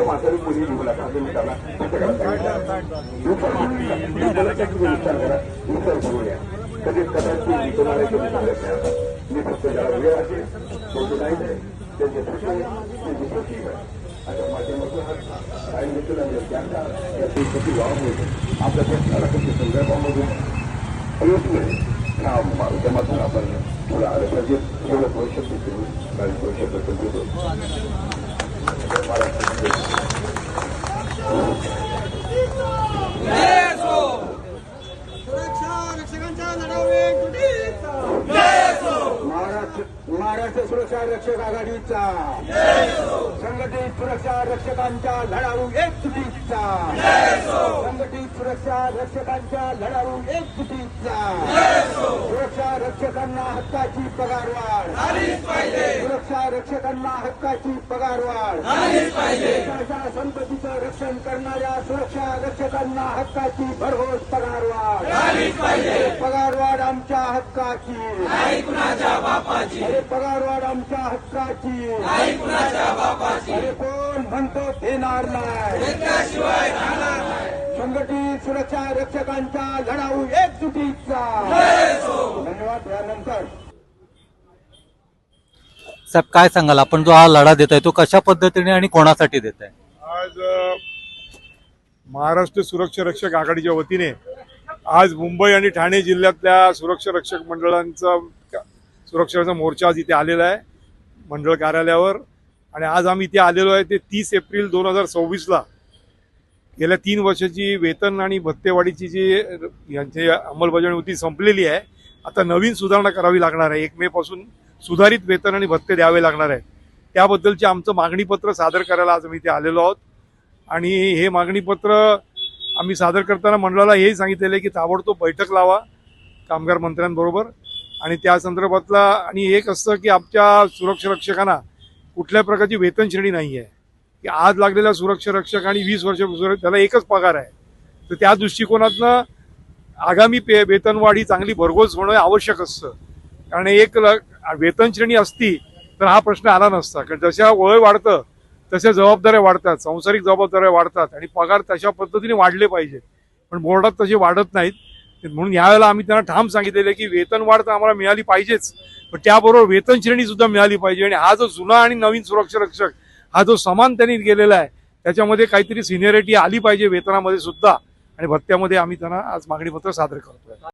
म्हातारी मुली घेऊ नका असं मी त्यांना कधीच कदाचित तुम्हाला मी फक्त ज्याला वेळ असेल तो नाही त्यांचे प्रश्न त्यांची कृती आता माध्यमातून काही मित्र त्यांचा वाव होते आपल्या प्रश्नाला कधी संदर्भामधून प्रयत्न ह्या माध्यमातून आपण थोडं आलं पाहिजे थोडं भविष्यात करू काही भविष्याबद्दल बोलतो महाराष्ट्र सुरक्षा रक्षक आघाडीचा संघटित सुरक्षा रक्षकांच्या लढाऊ एकजुटीचा संघटित सुरक्षा रक्षकांच्या लढाऊ एकजुटीचा सुरक्षा रक्षकांना हक्काची पगारवाढ सुरक्षा रक्षकांना हक्काची पगारवाढ देशाच्या संपत्तीचं रक्षण करणाऱ्या सुरक्षा रक्षकांना हक्काची भरघोस पगारवाढ पगारवाढ आमच्या हक्काची अरे पगारवाढ आमच्या हक्काची अरे कोण म्हणतो देणार नाही संघटित सुरक्षा रक्षकांच्या लढाऊ एकजुटीचा धन्यवाद. यानंतर साहेब काय सांगाल, आपण जो हा लढा देताय तो कशा पद्धतीने आणि कोणासाठी देताय? आज महाराष्ट्र सुरक्षा रक्षक आघाडीच्या वतीने आज मुंबई आणि ठाणे जिल्ह्यातल्या सुरक्षा रक्षक मंडळांचा सुरक्षेचा मोर्चा आज इथे आलेला आहे मंडळ कार्यालयावर. आणि आज आम्ही इथे आलेलो आहे ते 30 एप्रिल 2026ला गेल्या 3 वर्षाची वेतन आणि भत्तेवाढीची जी यांची अंमलबजावणी होती संपलेली आहे. आता नवीन सुधारणा करावी लागणार आहे. 1 मे पासून सुधारित वेतन आणि भत्ते द्यावे लागणार आहे. त्याबद्दलचे आमचं मागणीपत्र सादर करायला आज आम्ही इथे आलेलो आहोत. आणि हे मागणीपत्र आम्ही सादर करताना मंडळाला हेही सांगितलेलं आहे की ताबडतोब बैठक लावा कामगार मंत्र्यांबरोबर. आणि त्या संदर्भातला आणि एक असतं की आमच्या सुरक्षा रक्षकांना कुठल्या प्रकारची वेतन श्रेणी नाही आहे की आज लागलेला सुरक्षा रक्षक आणि 20 वर्षापासून त्याला एकच पगार आहे. तर त्या दृष्टिकोनातनं आगामी वेतनवाढ ही चांगली भरघोस होणं आवश्यक असतं. कारण एक वेतन श्रेणी असती तर हा प्रश्न आला नसता. कारण जशा वय वाढतं तशा जबाबदाऱ्या वाढतात, सांसारिक जबाबदाऱ्या वाढतात आणि पगार तशा पद्धतीने वाढले पाहिजे. पण बोर्डात तसे वाढत नाहीत. म्हणून यावेळेला आम्ही त्यांना ठाम सांगितलेलं आहे की वेतन वाढ तर आम्हाला मिळाली पाहिजेच, पण त्याबरोबर वेतन श्रेणी सुद्धा मिळाली पाहिजे. आणि हा जो जुना आणि नवीन सुरक्षा रक्षक हा जो समान त्यांनी गेलेला आहे त्याच्यामध्ये काहीतरी सिनियरिटी आली पाहिजे वेतनामध्ये सुद्धा आणि भत्त्यामध्ये. आम्ही त्यांना आज मागणीपत्र सादर करतोय.